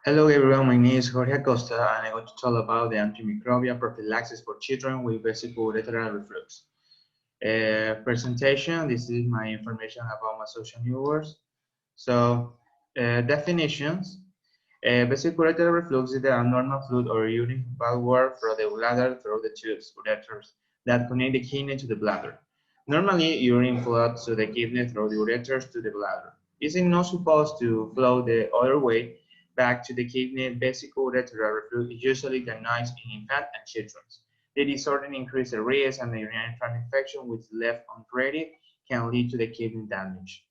Hello everyone, my name is Jorge Acosta and I'm going to talk about the antimicrobial prophylaxis for children with vesicoureteral reflux. Presentation, this is my information about my social viewers. So, definitions. Vesicoureteral reflux is the abnormal fluid or urine backward from the bladder through the tubes, ureters, that connect the kidney to the bladder. Normally, urine flows to the kidney through the ureters to the bladder. Is it not supposed to flow the other way back to the kidney? Vesicoureteral reflux is usually diagnosed in infants and children. The disorder increases the risk, and the urinary tract infection, which left untreated, can lead to the kidney damage.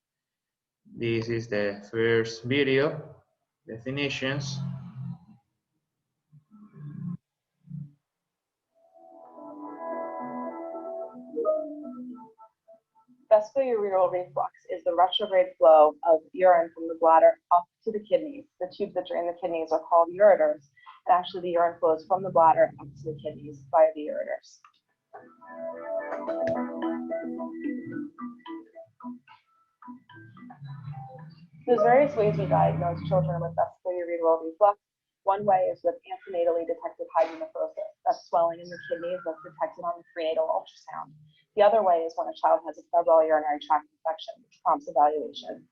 This is the first video. Definitions. Vesicoureteral reflux is the retrograde flow of urine from the bladder up to the kidneys. The tubes that drain the kidneys are called ureters, and actually the urine flows from the bladder up to the kidneys via the ureters. There's various ways we diagnose children with vesicoureteral reflux. One way is with antenatally detected hydronephrosis. That's swelling in the kidneys that's detected on the prenatal ultrasound. The other way is when a child has a febrile urinary tract infection, which prompts evaluation.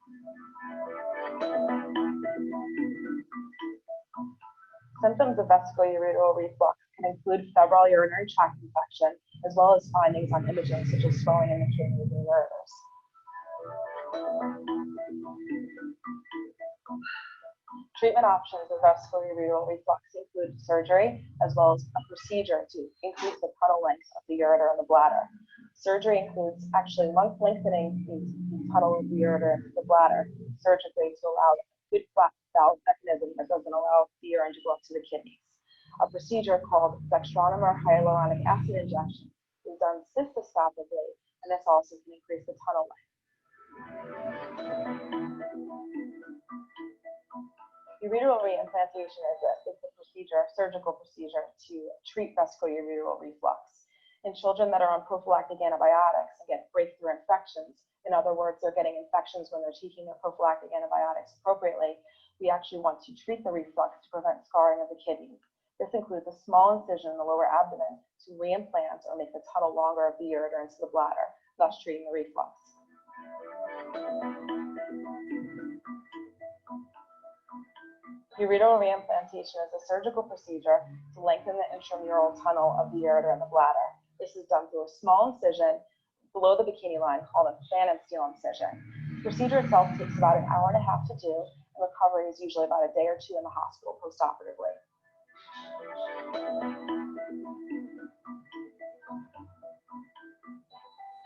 Symptoms of vesicoureteral reflux can include febrile urinary tract infection, as well as findings on imaging such as swelling in the kidneys and ureters. Treatment options of vesicoureteral reflux include surgery, as well as a procedure to increase the tunnel length of the ureter and the bladder. Surgery includes actually lengthening the tunnel of the ureter into the bladder surgically to allow a good flat valve mechanism that doesn't allow the urine to go up to the kidneys. A procedure called dextronym or hyaluronic acid injection is done cystoscopically, and this also can increase the tunnel length. Ureteral reimplantation is a procedure, a surgical procedure to treat vesicoureteral reflux. In children that are on prophylactic antibiotics and get breakthrough infections, in other words, they're getting infections when they're taking their prophylactic antibiotics appropriately, we actually want to treat the reflux to prevent scarring of the kidneys. This includes a small incision in the lower abdomen to reimplant or make the tunnel longer of the ureter into the bladder, thus treating the reflux. Ureteral reimplantation is a surgical procedure to lengthen the intramural tunnel of the ureter and the bladder. This is done through a small incision below the bikini line called a fan and seal incision. The procedure itself takes about an hour and a half to do, and recovery is usually about a day or two in the hospital postoperatively.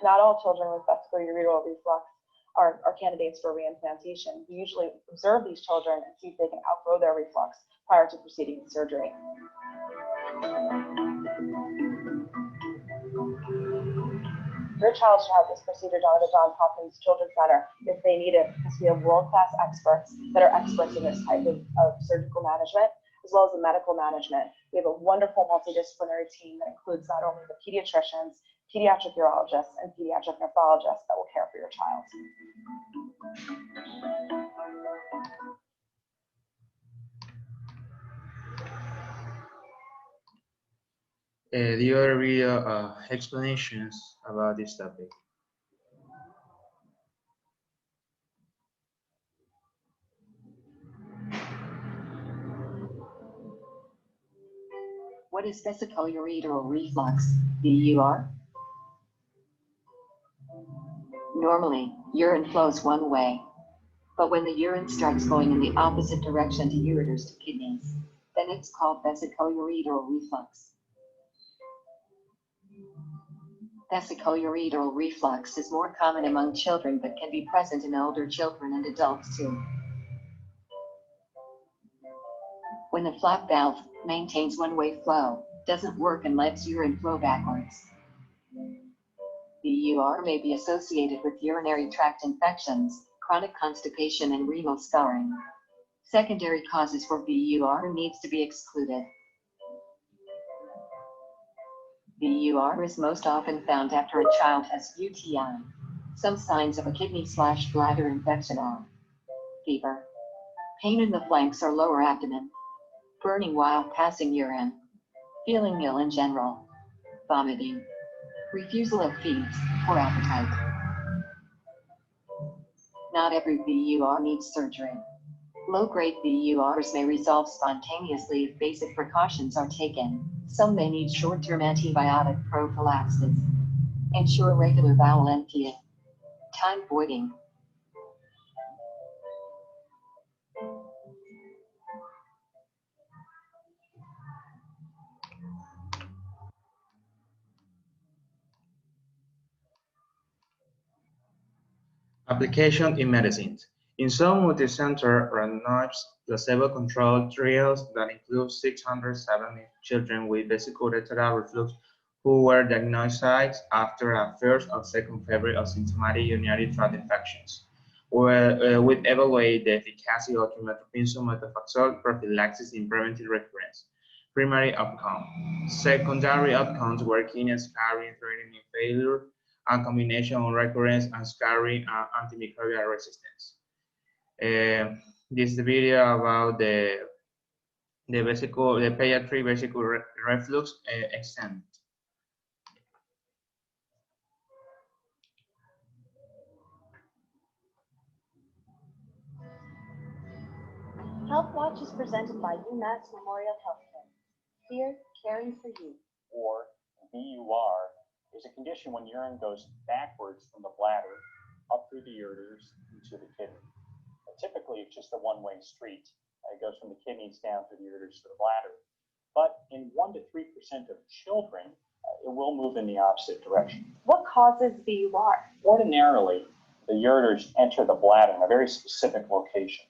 Not all children with vesicoureteral reflux are candidates for reimplantation. We usually observe these children and see if they can outgrow their reflux prior to proceeding with surgery. Your child should have this procedure done at the Johns Hopkins Children's Center if they need it, because we have world-class experts that are experts in this type of surgical management, as well as the medical management. We have a wonderful multidisciplinary team that includes not only the pediatricians, pediatric urologists, and pediatric nephrologists that will care for your child. The other video explanations about this topic. What is vesicoureteral reflux, VUR? Normally, urine flows one way, but when the urine starts going in the opposite direction to ureters to kidneys, then it's called vesicoureteral reflux. Vesicoureteral reflux is more common among children but can be present in older children and adults too. When the flap valve maintains one-way flow, doesn't work and lets urine flow backwards. VUR may be associated with urinary tract infections, chronic constipation, and renal scarring. Secondary causes for VUR needs to be excluded. VUR is most often found after a child has UTI. Some signs of a kidney/bladder infection are fever, pain in the flanks or lower abdomen, burning while passing urine, feeling ill in general, vomiting, refusal of feeds, poor appetite. Not every VUR needs surgery. Low-grade VURs may resolve spontaneously if basic precautions are taken. Some may need short-term antibiotic prophylaxis. Ensure regular bowel emptying. Time voiding. Application in medicine. In some multi-center randomized placebo-controlled trials that include 670 children with vesicoureteral reflux who were diagnosed after a first or second febrile or symptomatic urinary tract infections, with evaluate the efficacy of trimethoprim methotrexate prophylaxis in preventing recurrence. Primary outcome. Secondary outcomes were kidney scarring, renal failure, and combination of recurrence and scarring and antimicrobial resistance. This is the video about the pediatric vesicle reflux exam. Health Watch is presented by UMass Memorial Healthcare. Here, caring for you. Or VUR, is a condition when urine goes backwards from the bladder up through the ureters into the kidney. Typically, it's just a one-way street. It goes from the kidneys down through the ureters to the bladder. But in 1 to 3% of children, it will move in the opposite direction. What causes VUR? Ordinarily, the ureters enter the bladder in a very specific location.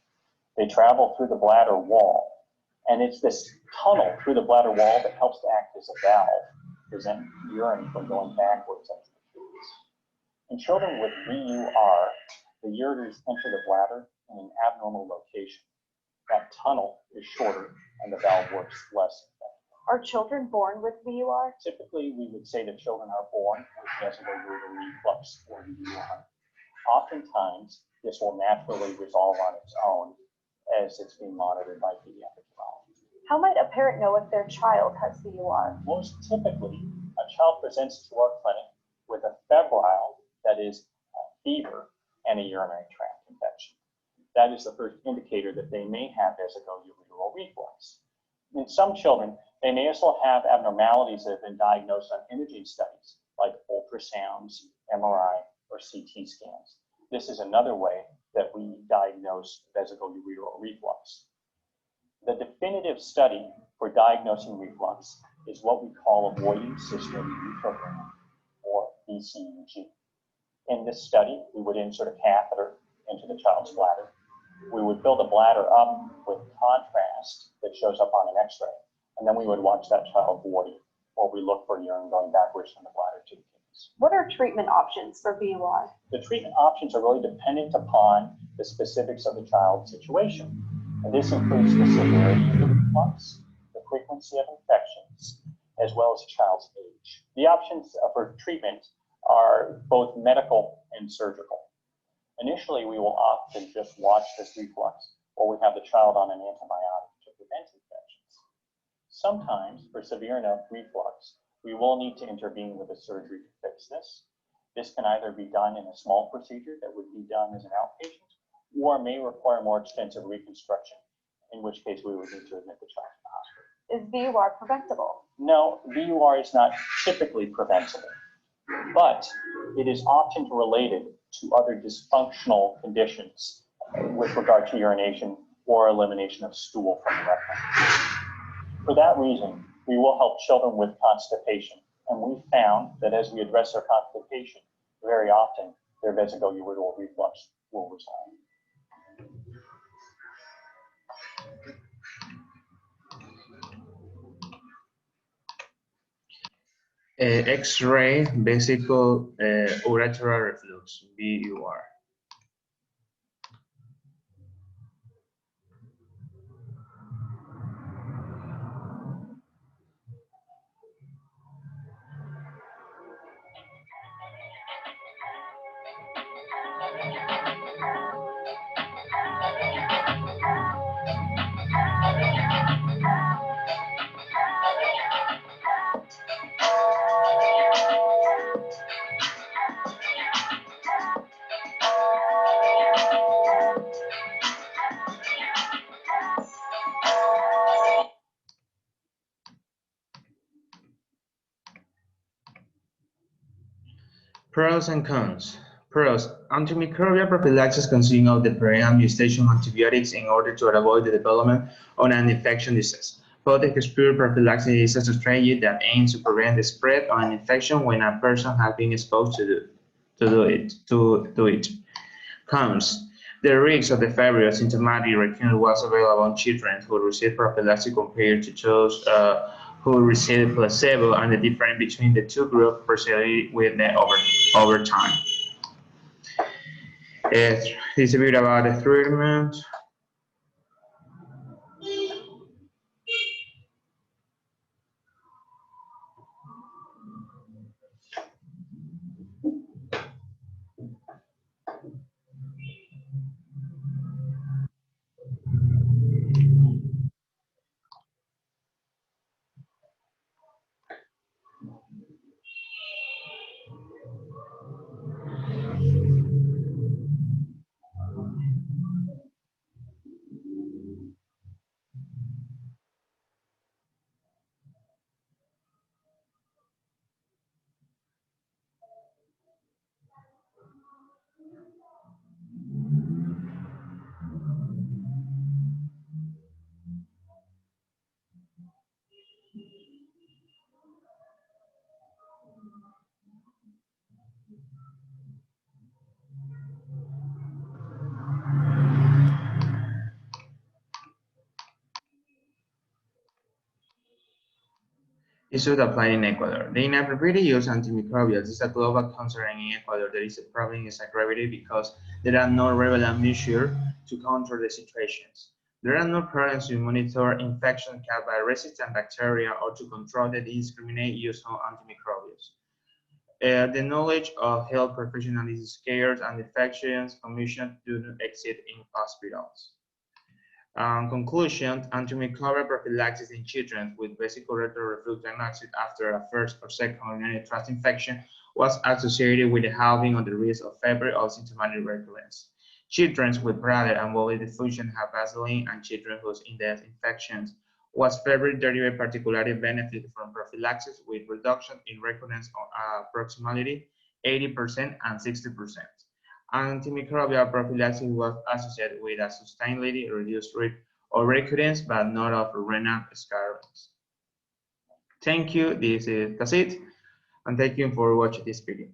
They travel through the bladder wall, and it's this tunnel through the bladder wall that helps to act as a valve to prevent urine from going backwards into the kidneys. In children with VUR, the ureters enter the bladder in an abnormal location. That tunnel is shorter, and the valve works less effectively. Are children born with VUR? Typically, we would say that children are born with vesicoureteral reflux or VUR. Oftentimes, this will naturally resolve on its own as it's being monitored by pediatric urologists. How might a parent know if their child has VUR? Most typically, a child presents to our clinic with a febrile, that is, fever, and a urinary tract infection. That is the first indicator that they may have vesicoureteral reflux. In some children, they may also have abnormalities that have been diagnosed on imaging studies, like ultrasounds, MRI, or CT scans. This is another way that we diagnose vesicoureteral reflux. The definitive study for diagnosing reflux is what we call a voiding cistern retrogram, or VCUG. In this study, we would insert a catheter into the child's bladder. We would fill the bladder up with contrast that shows up on an X-ray, and then we would watch that child void, or we look for urine going backwards from the bladder to the kidneys. What are treatment options for VUR? The treatment options are really dependent upon the specifics of the child's situation. And this includes the severity of the reflux, the frequency of infections, as well as the child's age. The options for treatment are both medical and surgical. Initially, we will often just watch this reflux while we have the child on an antibiotic to prevent infections. Sometimes, for severe enough reflux, we will need to intervene with a surgery to fix this. This can either be done in a small procedure that would be done as an outpatient, or may require more extensive reconstruction, in which case we would need to admit the child to the hospital. Is VUR preventable? No, VUR is not typically preventable, but it is often related to other dysfunctional conditions with regard to urination or elimination of stool from the rectum. For that reason, we will help children with constipation, and we found that as we address their constipation, very often their vesicoureteral reflux will resolve. X-ray vesicle ureteral reflux, VUR. Pros and cons. Pros. Antimicrobial prophylaxis consists of the pre-administration of antibiotics in order to avoid the development of an infection disease. Post-exposure prophylaxis is a strategy that aims to prevent the spread of an infection when a person has been exposed to it. Cons. The risk of the febrile symptomatic recurrence was available in children who received prophylaxis compared to those who received placebo, and the difference between the two groups proceeded with the over time. This is a bit about the treatment. It should apply in Ecuador. The inappropriate use of antimicrobials is a global concern in Ecuador. There is a problem is aggravated because there are no relevant measures to control the situations. There are no programs to monitor infection caused by resistant bacteria or to control the indiscriminate use of antimicrobials. The knowledge of health professionals is scarce, and infections commissions do not exist in hospitals. Conclusion, antimicrobial prophylaxis in children with vesicoureteral reflux diagnosis after a first or second urinary tract infection was associated with the halving of the risk of febrile or symptomatic recurrence. Children with bladder and bowel dysfunction have Vaseline, and children whose in-depth infections was febrile derivative particularly benefit from prophylaxis with reduction in recurrence of approximately 80% and 60%. Antimicrobial prophylaxis was associated with a sustainedly reduced rate of recurrence, but not of renal scarring. Thank you. That's it. And thank you for watching this video.